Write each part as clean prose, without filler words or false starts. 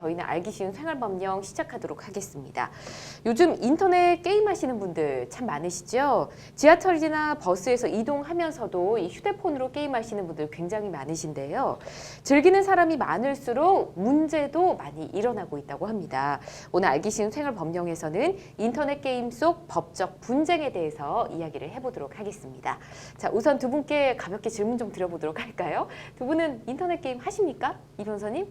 저희는 알기 쉬운 생활법령 시작하도록 하겠습니다. 요즘 인터넷 게임 하시는 분들 참 많으시죠? 지하철이나 버스에서 이동하면서도 이 휴대폰으로 게임 하시는 분들 굉장히 많으신데요. 즐기는 사람이 많을수록 문제도 많이 일어나고 있다고 합니다. 오늘 알기 쉬운 생활법령에서는 인터넷 게임 속 법적 분쟁에 대해서 이야기를 해보도록 하겠습니다. 자, 우선 두 분께 가볍게 질문 좀 드려보도록 할까요? 두 분은 인터넷 게임 하십니까? 이 변호사님?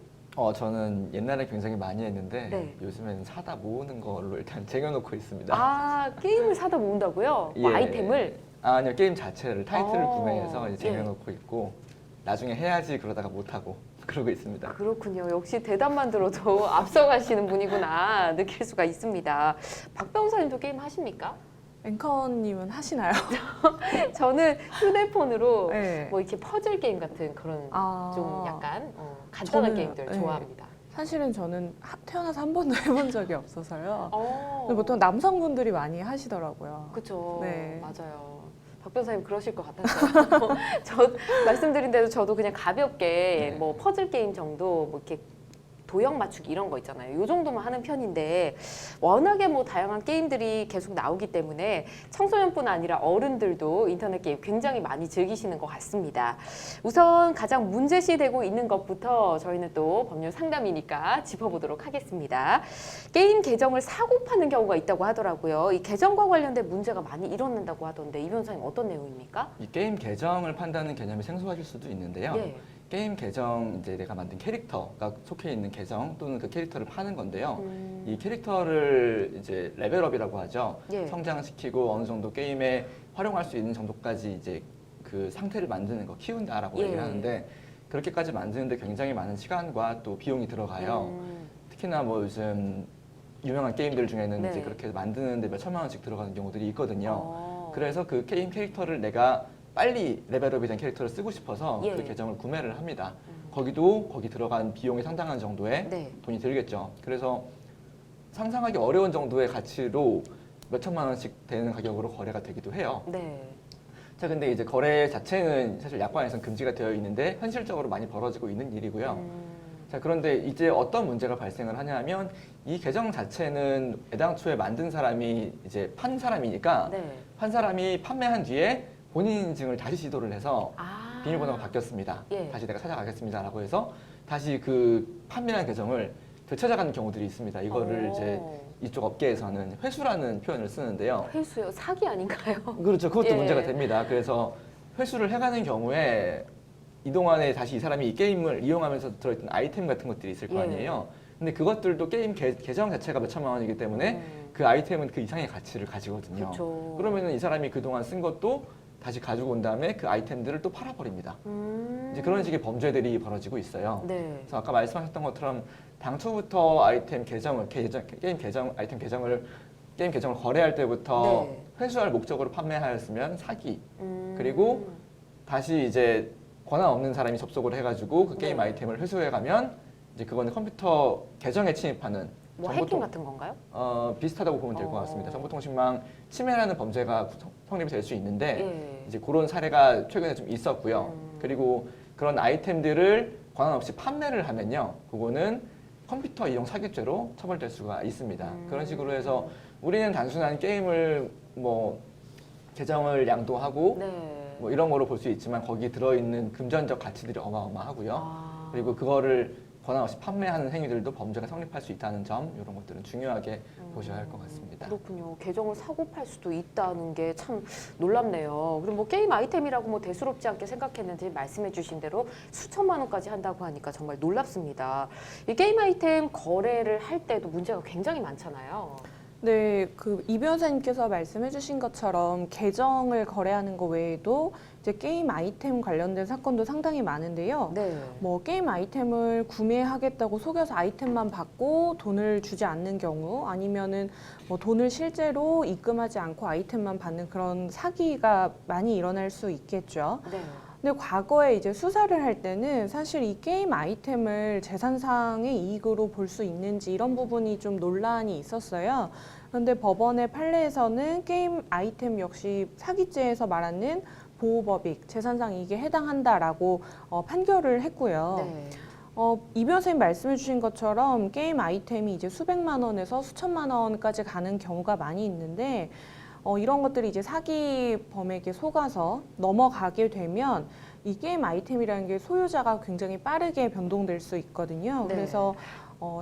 저는 옛날에 굉장히 많이 했는데 네. 요즘에는 사다 모으는 걸로 일단 쟁여놓고 있습니다. 아, 게임을 사다 모은다고요? 뭐 예. 아이템을? 아니요, 게임 자체를 타이틀을 어, 구매해서 이제 예. 쟁여놓고 있고 나중에 해야지 그러다가 못하고 그러고 있습니다. 그렇군요. 역시 대답만 들어도 앞서가시는 분이구나 느낄 수가 있습니다. 박 변호사님도 게임 하십니까? 앵커님은 하시나요? 저는 휴대폰으로 네. 뭐 이렇게 퍼즐 게임 같은 그런 아, 좀 약간 간단한 저는, 게임들 네. 좋아합니다. 사실은 저는 태어나서 한 번도 해본 적이 없어서요. 어, 근데 보통 남성분들이 많이 하시더라고요. 그렇죠. 네. 맞아요. 박 변호사님 그러실 것 같았어요. 저 말씀드린 대로 저도 그냥 가볍게 네. 뭐 퍼즐 게임 정도 뭐 이렇게 도형 맞추기 이런 거 있잖아요. 이 정도만 하는 편인데 워낙에 뭐 다양한 게임들이 계속 나오기 때문에 청소년뿐 아니라 어른들도 인터넷 게임 굉장히 많이 즐기시는 것 같습니다. 우선 가장 문제시 되고 있는 것부터 저희는 또 법률 상담이니까 짚어보도록 하겠습니다. 게임 계정을 사고 파는 경우가 있다고 하더라고요. 이 계정과 관련된 문제가 많이 일어난다고 하던데 이 변호사님 어떤 내용입니까? 이 게임 계정을 판다는 개념이 생소하실 수도 있는데요. 예. 게임 계정, 이제 내가 만든 캐릭터가 속해 있는 계정 또는 그 캐릭터를 파는 건데요. 이 캐릭터를 이제 레벨업이라고 하죠. 예. 성장시키고 어느 정도 게임에 활용할 수 있는 정도까지 이제 그 상태를 만드는 거, 키운다라고 예. 얘기를 하는데 그렇게까지 만드는데 굉장히 많은 시간과 또 비용이 들어가요. 특히나 뭐 요즘 유명한 게임들 중에는 네. 이제 그렇게 만드는데 몇 천만 원씩 들어가는 경우들이 있거든요. 어. 그래서 그 게임 캐릭터를 내가 빨리 레벨업이 된 캐릭터를 쓰고 싶어서 예. 그 계정을 구매를 합니다. 거기 들어간 비용이 상당한 정도의 네. 돈이 들겠죠. 그래서 상상하기 어려운 정도의 가치로 몇 천만 원씩 되는 가격으로 거래가 되기도 해요. 네. 자, 근데 이제 거래 자체는 사실 약관에서는 금지가 되어 있는데 현실적으로 많이 벌어지고 있는 일이고요. 자, 그런데 이제 어떤 문제가 발생을 하냐면 이 계정 자체는 애당초에 만든 사람이 이제 판 사람이니까 네. 판 사람이 판매한 뒤에 본인 인증을 다시 시도를 해서 아. 비밀번호가 바뀌었습니다. 예. 다시 내가 찾아가겠습니다라고 해서 다시 그 판매한 계정을 되찾아가는 경우들이 있습니다. 이거를 오. 이제 이쪽 업계에서는 회수라는 표현을 쓰는데요. 회수요? 사기 아닌가요? 그렇죠. 그것도 예. 문제가 됩니다. 그래서 회수를 해가는 경우에 이동안에 다시 이 사람이 이 게임을 이용하면서 들어있던 아이템 같은 것들이 있을 거 예. 아니에요. 근데 그것들도 게임 계정 자체가 몇 천만 원이기 때문에 그 아이템은 그 이상의 가치를 가지거든요. 그렇죠. 그러면은 이 사람이 그동안 쓴 것도 다시 가지고 온 다음에 그 아이템들을 또 팔아버립니다. 이제 그런 식의 범죄들이 벌어지고 있어요. 네. 그래서 아까 말씀하셨던 것처럼 당초부터 아이템 계정을 게임 계정을 거래할 때부터 네. 회수할 목적으로 판매하였으면 사기. 그리고 다시 이제 권한 없는 사람이 접속을 해가지고 그 게임 네. 아이템을 회수해가면 이제 그거는 컴퓨터 계정에 침입하는 뭐 해킹 같은 건가요? 비슷하다고 보면 될 것 같습니다. 어. 정보통신망 침해라는 범죄가 성립이 될 수 있는데 예. 이제 그런 사례가 최근에 좀 있었고요. 그리고 그런 아이템들을 권한 없이 판매를 하면요, 그거는 컴퓨터 이용 사기죄로 처벌될 수가 있습니다. 그런 식으로 해서 우리는 단순한 게임을 뭐 계정을 양도하고 네. 뭐 이런 거로 볼 수 있지만 거기 들어있는 금전적 가치들이 어마어마하고요. 아. 그리고 그거를 권한 없이 판매하는 행위들도 범죄가 성립할 수 있다는 점, 이런 것들은 중요하게 보셔야 할 것 같습니다. 그렇군요. 계정을 사고 팔 수도 있다는 게 참 놀랍네요. 그리고 뭐 게임 아이템이라고 뭐 대수롭지 않게 생각했는데 말씀해주신 대로 수천만 원까지 한다고 하니까 정말 놀랍습니다. 이 게임 아이템 거래를 할 때도 문제가 굉장히 많잖아요. 네, 그 이 변호사님께서 말씀해주신 것처럼 계정을 거래하는 거 외에도 이제 게임 아이템 관련된 사건도 상당히 많은데요. 네. 뭐 게임 아이템을 구매하겠다고 속여서 아이템만 받고 돈을 주지 않는 경우, 아니면은 뭐 돈을 실제로 입금하지 않고 아이템만 받는 그런 사기가 많이 일어날 수 있겠죠. 네. 근데 과거에 이제 수사를 할 때는 사실 이 게임 아이템을 재산상의 이익으로 볼 수 있는지 이런 부분이 좀 논란이 있었어요. 그런데 법원의 판례에서는 게임 아이템 역시 사기죄에서 말하는 보호법익, 재산상 이익에 해당한다라고 판결을 했고요. 네. 이 변호사님 말씀해 주신 것처럼 게임 아이템이 이제 수백만 원에서 수천만 원까지 가는 경우가 많이 있는데 이런 것들이 이제 사기범에게 속아서 넘어가게 되면 이 게임 아이템이라는 게 소유자가 굉장히 빠르게 변동될 수 있거든요. 네. 그래서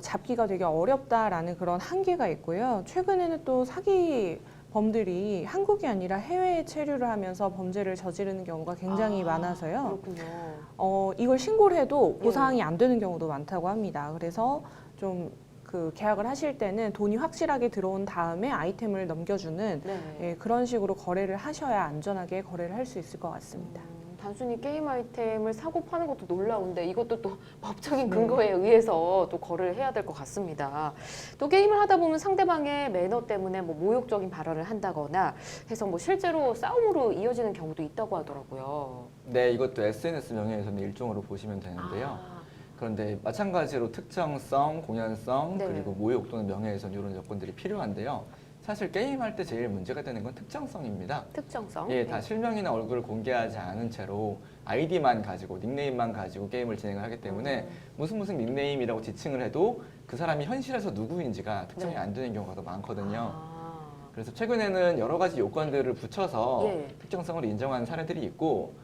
잡기가 되게 어렵다라는 그런 한계가 있고요. 최근에는 또 사기범들이 한국이 아니라 해외에 체류를 하면서 범죄를 저지르는 경우가 굉장히 많아서요. 그렇군요. 이걸 신고를 해도 예. 보상이 안 되는 경우도 많다고 합니다. 그래서 좀 그 계약을 하실 때는 돈이 확실하게 들어온 다음에 아이템을 넘겨주는 네. 예, 그런 식으로 거래를 하셔야 안전하게 거래를 할 수 있을 것 같습니다. 단순히 게임 아이템을 사고 파는 것도 놀라운데 이것도 또 법적인 네. 근거에 의해서 또 거래를 해야 될 것 같습니다. 또 게임을 하다 보면 상대방의 매너 때문에 뭐 모욕적인 발언을 한다거나 해서 뭐 실제로 싸움으로 이어지는 경우도 있다고 하더라고요. 네, 이것도 SNS 명예훼손의 일종으로 보시면 되는데요. 아, 그런데 마찬가지로 특정성, 공연성, 네. 그리고 모욕 또는 명예훼손 이런 요건들이 필요한데요. 사실 게임할 때 제일 문제가 되는 건 특정성입니다. 특정성. 예, 다 실명이나 얼굴을 공개하지 않은 채로 아이디만 가지고 닉네임만 가지고 게임을 진행을 하기 때문에 무슨 닉네임이라고 지칭을 해도 그 사람이 현실에서 누구인지가 특정이 네. 안 되는 경우가 더 많거든요. 아, 그래서 최근에는 여러 가지 요건들을 붙여서 예. 특정성을 인정하는 사례들이 있고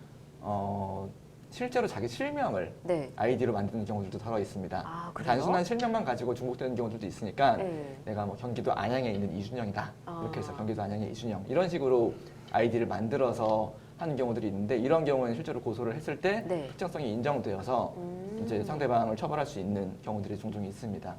실제로 자기 실명을 네. 아이디로 만드는 경우들도 더러 있습니다. 아, 그래요? 단순한 실명만 가지고 중복되는 경우들도 있으니까 네. 내가 뭐 경기도 안양에 있는 이준영이다. 이렇게 해서 아. 경기도 안양의 이준영 이런 식으로 아이디를 만들어서 하는 경우들이 있는데 이런 경우에는 실제로 고소를 했을 때 네. 특정성이 인정되어서 이제 상대방을 처벌할 수 있는 경우들이 종종 있습니다.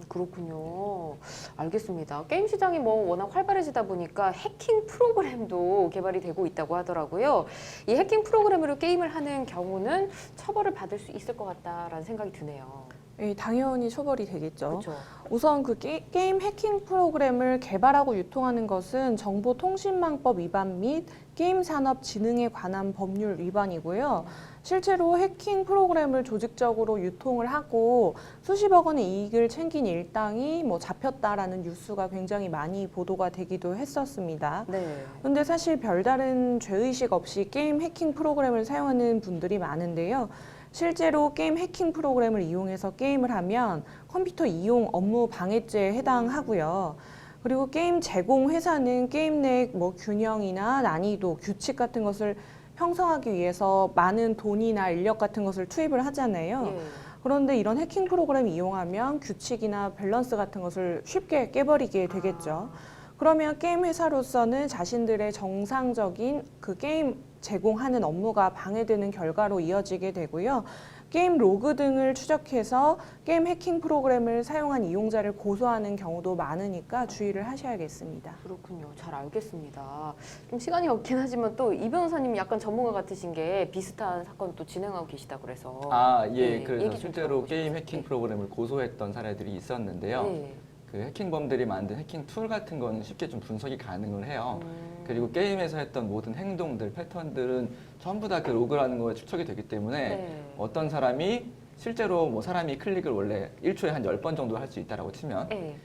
그렇군요. 알겠습니다. 게임 시장이 뭐 워낙 활발해지다 보니까 해킹 프로그램도 개발이 되고 있다고 하더라고요. 이 해킹 프로그램으로 게임을 하는 경우는 처벌을 받을 수 있을 것 같다라는 생각이 드네요. 예, 당연히 처벌이 되겠죠. 그렇죠. 우선 그 게임 해킹 프로그램을 개발하고 유통하는 것은 정보통신망법 위반 및 게임산업진흥에 관한 법률 위반이고요. 실제로 해킹 프로그램을 조직적으로 유통을 하고 수십억 원의 이익을 챙긴 일당이 뭐 잡혔다라는 뉴스가 굉장히 많이 보도가 되기도 했었습니다. 네. 근데 사실 별다른 죄의식 없이 게임 해킹 프로그램을 사용하는 분들이 많은데요. 실제로 게임 해킹 프로그램을 이용해서 게임을 하면 컴퓨터 이용 업무 방해죄에 해당하고요. 그리고 게임 제공 회사는 게임 내 뭐 균형이나 난이도, 규칙 같은 것을 형성하기 위해서 많은 돈이나 인력 같은 것을 투입을 하잖아요. 예. 그런데 이런 해킹 프로그램을 이용하면 규칙이나 밸런스 같은 것을 쉽게 깨버리게 되겠죠. 그러면 게임 회사로서는 자신들의 정상적인 그 게임 제공하는 업무가 방해되는 결과로 이어지게 되고요. 게임 로그 등을 추적해서 게임 해킹 프로그램을 사용한 이용자를 고소하는 경우도 많으니까 주의를 하셔야겠습니다. 그렇군요. 잘 알겠습니다. 좀 시간이 없긴 하지만 또 이 변호사님 약간 전문가 같으신 게 비슷한 사건 또 진행하고 계시다 그래서. 예, 네, 그래서 얘기 좀 실제로 들어보고 게임 싶어요. 해킹 프로그램을 고소했던 사례들이 있었는데요. 네. 그 해킹범들이 만든 해킹 툴 같은 거는 쉽게 좀 분석이 가능을 해요. 음. 그리고 게임에서 했던 모든 행동들, 패턴들은 전부 다 그 로그라는 거에 축적이 되기 때문에 네. 어떤 사람이 실제로 뭐 사람이 클릭을 원래 1초에 한 10번 정도 할 수 있다라고 치면 네.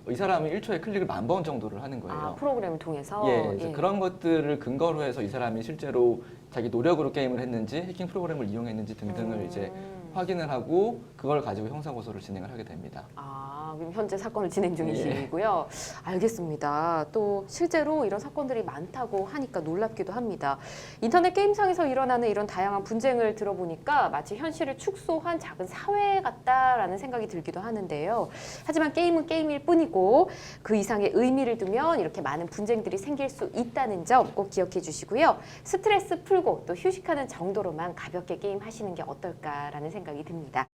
이 사람은 1초에 클릭을 10,000번 정도를 하는 거예요. 아, 프로그램을 통해서. 예, 그래서 그런 것들을 근거로 해서 이 사람이 실제로 자기 노력으로 게임을 했는지 해킹 프로그램을 이용했는지 등등을 이제 확인을 하고 그걸 가지고 형사고소를 진행을 하게 됩니다. 아, 그럼 현재 사건을 진행 중이시고요. 알겠습니다. 또 실제로 이런 사건들이 많다고 하니까 놀랍기도 합니다. 인터넷 게임상에서 일어나는 이런 다양한 분쟁을 들어보니까 마치 현실을 축소한 작은 사회 같다라는 생각이 들기도 하는데요. 하지만 게임은 게임일 뿐이고 그 이상의 의미를 두면 이렇게 많은 분쟁들이 생길 수 있다는 점 꼭 기억해 주시고요. 스트레스 풀고 또 휴식하는 정도로만 가볍게 게임하시는 게 어떨까라는 생각이 듭니다.